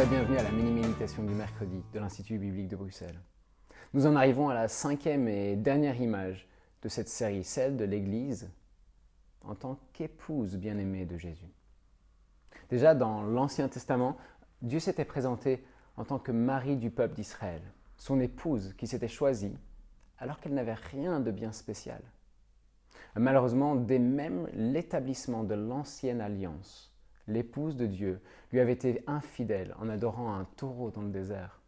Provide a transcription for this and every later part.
Bonjour et bienvenue à la mini-méditation du mercredi de l'Institut biblique de Bruxelles. Nous en arrivons à la 5e et dernière image de cette série, celle de l'Église en tant qu'épouse bien-aimée de Jésus. Déjà dans l'Ancien Testament, Dieu s'était présenté en tant que mari du peuple d'Israël, son épouse qui s'était choisie alors qu'elle n'avait rien de bien spécial. Malheureusement, dès même l'établissement de l'ancienne alliance, l'épouse de Dieu lui avait été infidèle en adorant un taureau dans le désert.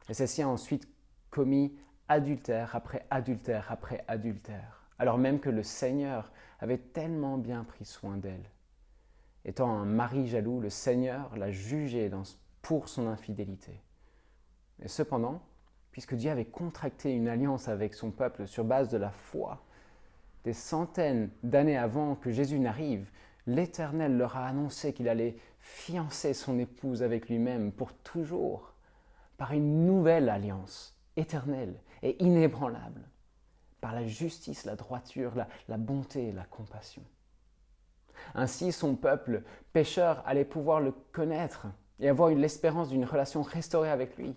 Et celle-ci a ensuite commis adultère après adultère après adultère, alors même que le Seigneur avait tellement bien pris soin d'elle. Étant un mari jaloux, le Seigneur l'a jugée pour son infidélité. Et cependant, puisque Dieu avait contracté une alliance avec son peuple sur base de la foi, des centaines d'années avant que Jésus n'arrive, l'Éternel leur a annoncé qu'il allait fiancer son épouse avec lui-même pour toujours, par une nouvelle alliance éternelle et inébranlable, par la justice, la droiture, la bonté et la compassion. Ainsi, son peuple pécheur allait pouvoir le connaître et avoir l'espérance d'une relation restaurée avec lui,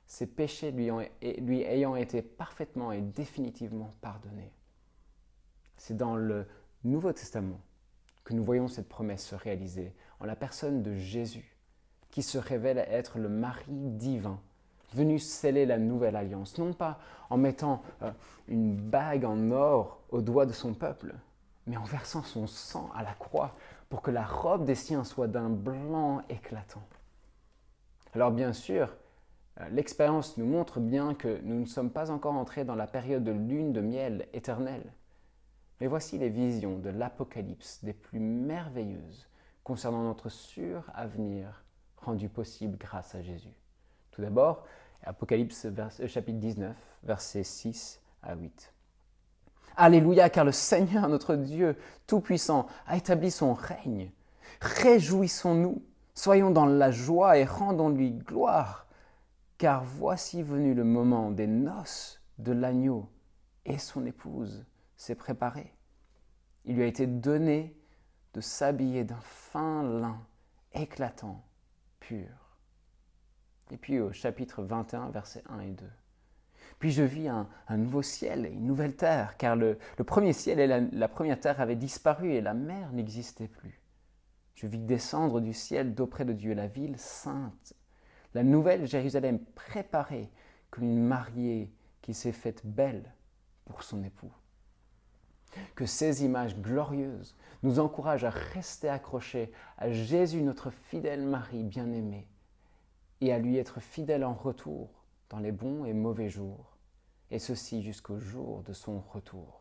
ses péchés lui ayant été parfaitement et définitivement pardonnés. C'est dans le Nouveau Testament que nous voyons cette promesse se réaliser en la personne de Jésus, qui se révèle être le mari divin, venu sceller la nouvelle alliance, non pas en mettant une bague en or au doigt de son peuple, mais en versant son sang à la croix pour que la robe des siens soit d'un blanc éclatant. Alors bien sûr, l'expérience nous montre bien que nous ne sommes pas encore entrés dans la période de lune de miel éternelle. Mais voici les visions de l'Apocalypse des plus merveilleuses concernant notre sûr avenir rendu possible grâce à Jésus. Tout d'abord, Apocalypse chapitre 19, versets 6 à 8. Alléluia, car le Seigneur notre Dieu Tout-Puissant a établi son règne. Réjouissons-nous, soyons dans la joie et rendons-lui gloire, car voici venu le moment des noces de l'agneau et son épouse s'est préparé. Il lui a été donné de s'habiller d'un fin lin éclatant, pur. Et puis au chapitre 21, versets 1 et 2. Puis je vis un nouveau ciel et une nouvelle terre, car le premier ciel et la première terre avaient disparu et la mer n'existait plus. Je vis descendre du ciel d'auprès de Dieu la ville sainte, la nouvelle Jérusalem préparée comme une mariée qui s'est faite belle pour son époux. Que ces images glorieuses nous encouragent à rester accrochés à Jésus, notre fidèle mari bien-aimé, et à lui être fidèle en retour dans les bons et mauvais jours, et ceci jusqu'au jour de son retour.